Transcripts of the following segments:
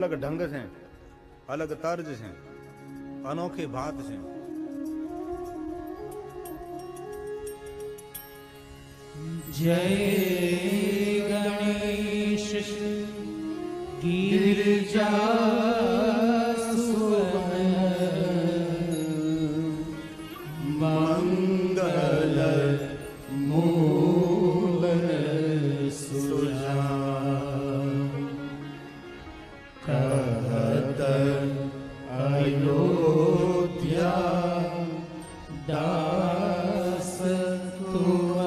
अलग ढंग से, अलग तर्ज से, अनोखी बात से। जय गणेश गिरिजा मंगल मूल सुजा कहत अयोध्या दास तुम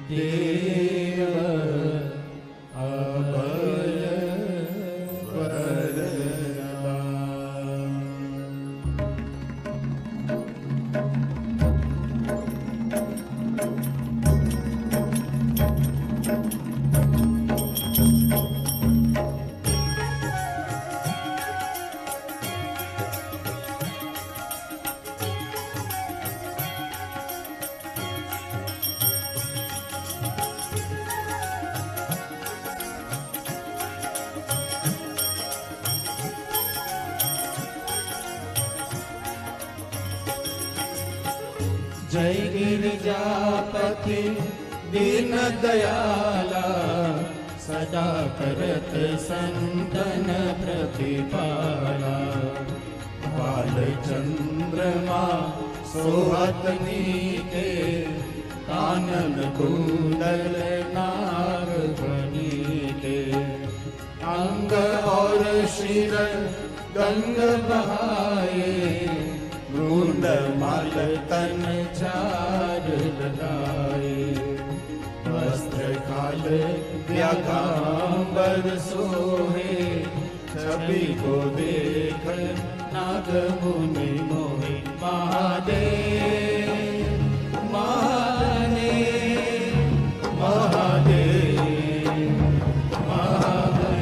देव अभय वरदान। जय गिरिजापति दीन दयाला सदा करत संतन प्रतिपाला। बाल चंद्रमा सोहत नीके कानन कुंडल नाग बनीके। अंग और शिर गंग बहाए मुंड माल तन चार लगाए। वस्त्र काल व्यागांबर सोहे छवि को देख नाग मुनि मोहि। महादेव महादेव महादेव महादेव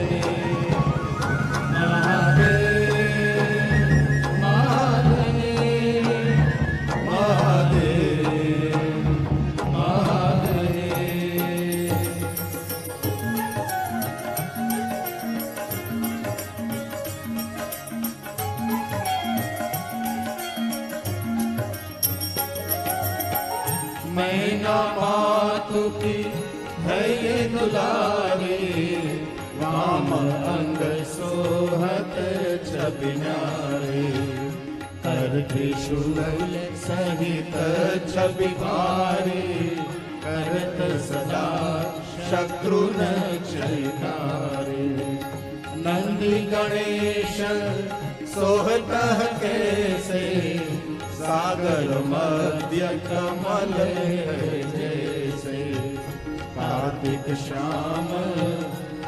मैना मातु की है ये दुलारी। वाम अंग सोहत छबिनारे। कर त्रिशूल सहित छवि भारी। करत सदा शत्रुन क्षयकारी। नंदी गणेश सोहत कैसे सागर मध्य कमल जैसे। कार्तिक श्याम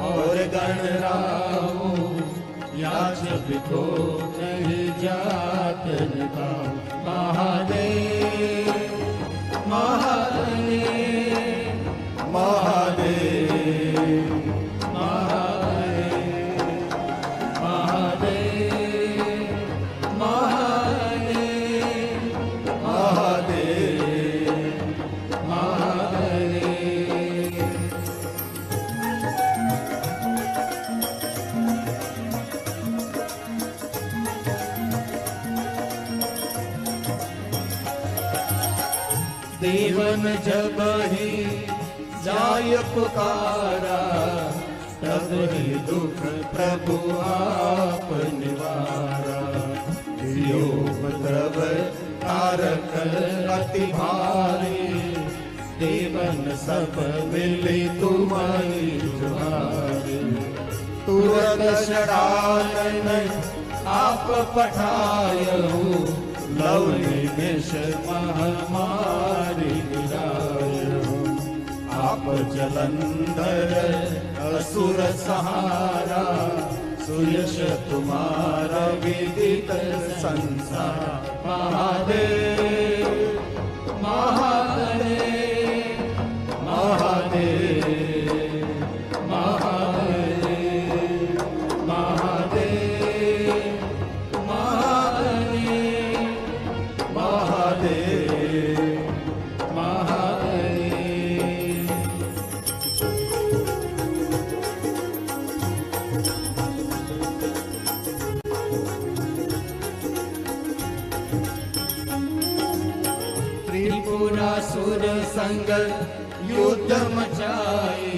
और गणराव या जब को नहीं जात का। महादेव महादेव महादेव देवन जब ही जाय पुकारा। तब ही दुख प्रभु आप निवारा। योग द्रव तारक अति भारी। देवन सब मिली तुम्हारी जुहारी। तुरंत शरानन आप पठायहु। लव निमेष महामारी गिरायो। आप जलंधर असुर सहारा। सुयश तुम्हारा विदित संसार। महादेव महादेव महादेव महादेव महादेव महादेव महादेव। त्रिपुरासुर संग युद्ध मचाई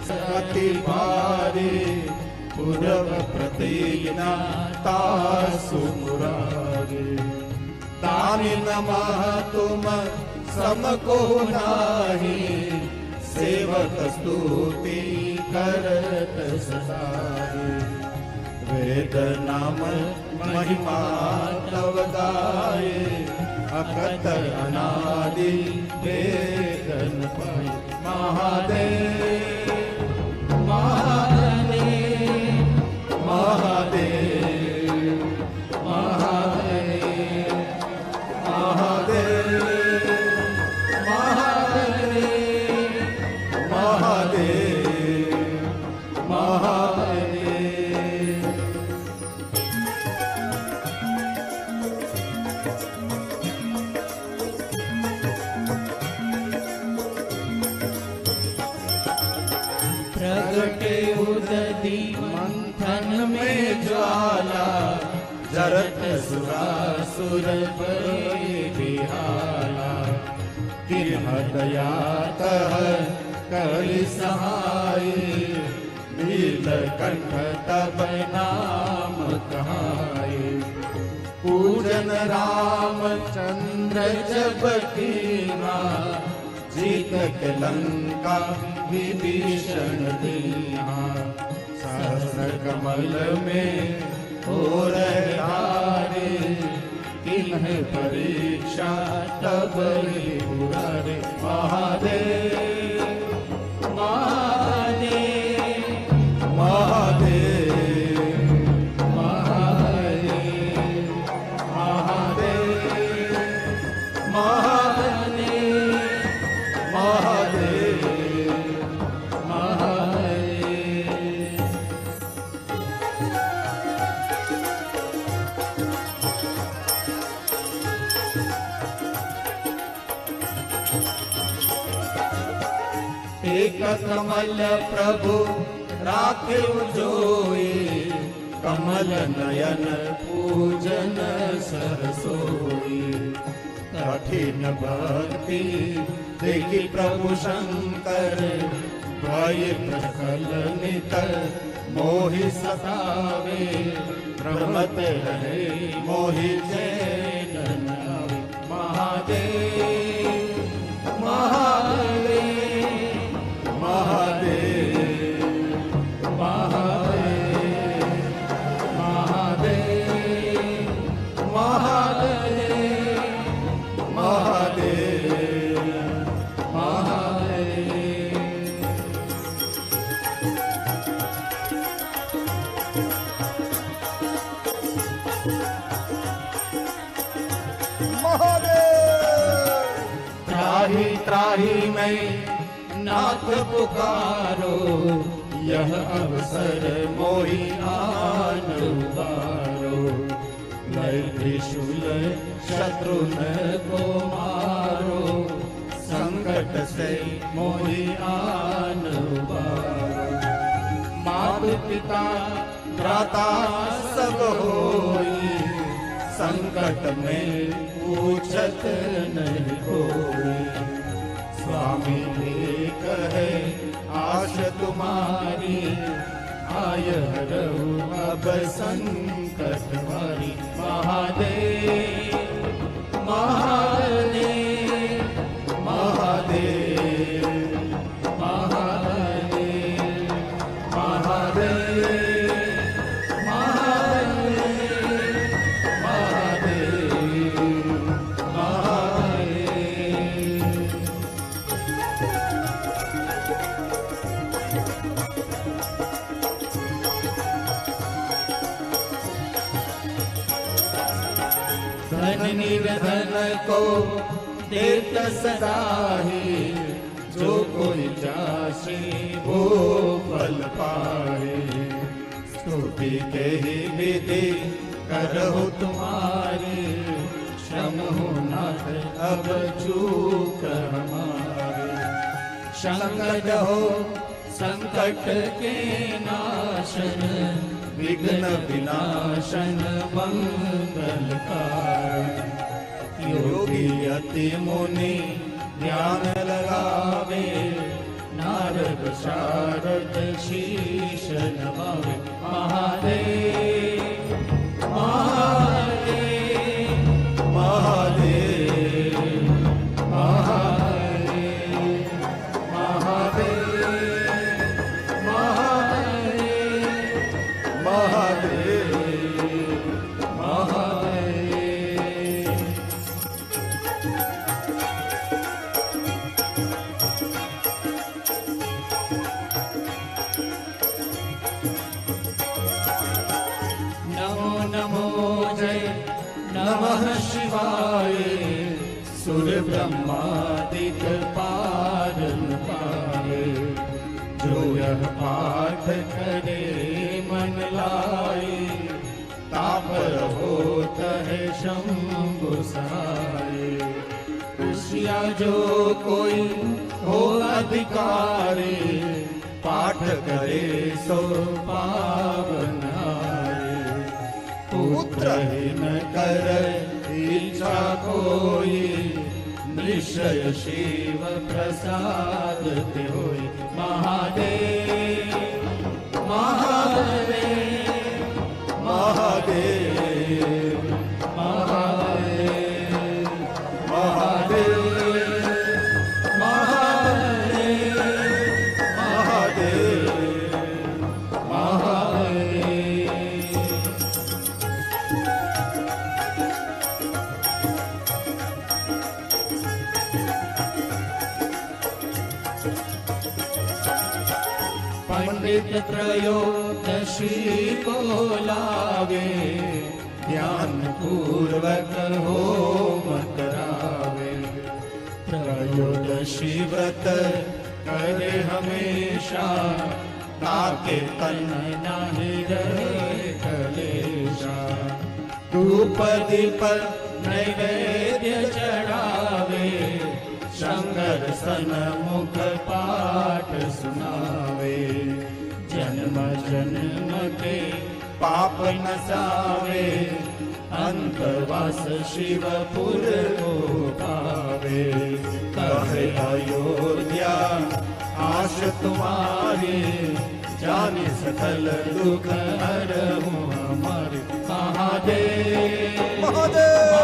सती भारे पूरव प्रतिज्ञा तासु मुरारे तानि नमः तुम समको नाही सेवक स्तुति करत सदारे वेद नाम महिमा तव गाये अकत अनादि वेदन पाई महादेव महादेव महादेव महादेव महादेव महादेव महादेव महादेव। प्रगटे उदधि मंथन में ज्वाला जरत सुरासुर बिहाला किन्ह दया तह कलि सहाय नीलकंठ तब नाम कहाय पूजन रामचंद्र जब कीना जीत के लंका विभीषण दीना सहस्र कमल में हो रहे किन्ह परीक्षा तब पुरारे महादेव महादेव महादेव महादेव महादेव महादेव महादेव महादेव। एक कमल प्रभु राखे जोई कमल नयन पूजन सरसोई कठिन भक्ति देखी प्रभु शंकर भय प्रकलनित मोहि सतावे भ्रमत रहे मोहि चैन न आवे महादेव महादेव महादेव महादेव महादेव महादेव महादेव महादेव। त्राहि त्राहि मैं नाथ पुकारो यह अवसर मोहि आन उबारो मैं त्रिशूल शत्रु न को मारो संकट से मोहि आन उबारो मात पिता भ्राता सब होई संकट में पूछत नहीं कोई स्वामी एक है आश तुम्हारी आय हरऊ अब संकट हरी महादेव महादेव महादेव महादेव महादेव महादेव महादेव। धन निर्धन को देत सदा ही जो कोई जासे वो फल पाए स्तुति के ही विधि करहु तुम्हारी क्षम हो नाथ अब चूक हमारे संकट हो संकट के नाश विघ्न विनाशन मंगलकार। योगी अति मुनि ध्यान लगावे, नारद शारद शीश नवावे। महादेव महादेव महादेव महादेव महादेव महादेव महादेव। नमो नमो जय नमः शिवाय। सुर ब्रह्मादिक पारन पाए, जो यह पाठ करे मन लाए। तापर होत है शंभु सहाय। खुशिया जो कोई हो अधिकारी, पाठ करे सो पावन आए। पुत्र न कर इच्छा कोई, निश्चय शिव प्रसाद ते होय। महादेव महादेव महादेव महादेव महादेव महादेव महादेव महादेव। पंडित त्रयोदशी को लावे, ध्यान पूर्वक होम करावे। त्रयोदशी व्रत करे हमेशा, ताके तन नाही रहे कलेशा। धूप दीप नैवेद्य चढ़ावे, शंकर सन्मुख पाठ सुनावे। जन्म जन्म के पाप नसावे, अंतवास शिवपुर को पावे। कहे अयोध्या आश तुम्हारी, जाने सकल दुख हरहु हमारे। महादेव महादेव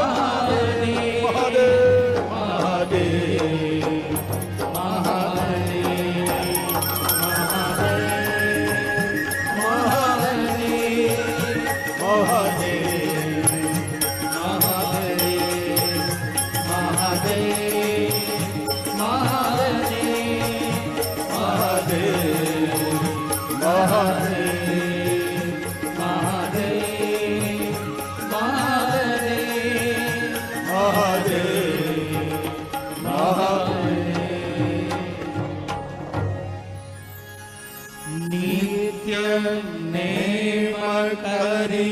महादेव महादेव महादेव महादेव महादेव महादेव महादेव नित्य नेम करि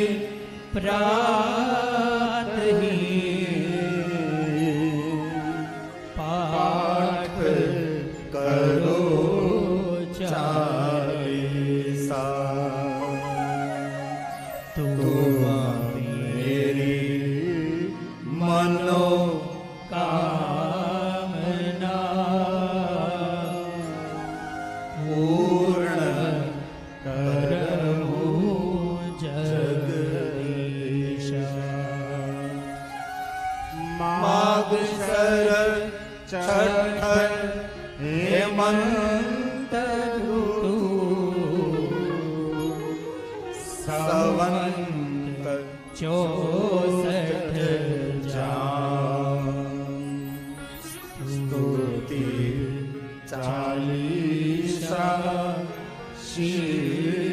प्रातहि, पाठ करो चालीसा। तुम मेरी मनोकामना पूर्ण करहु जगदीशा। मागशर छठ हेमंत ऋतु, सवंत 64 जाम। स्तुति चालीसा शील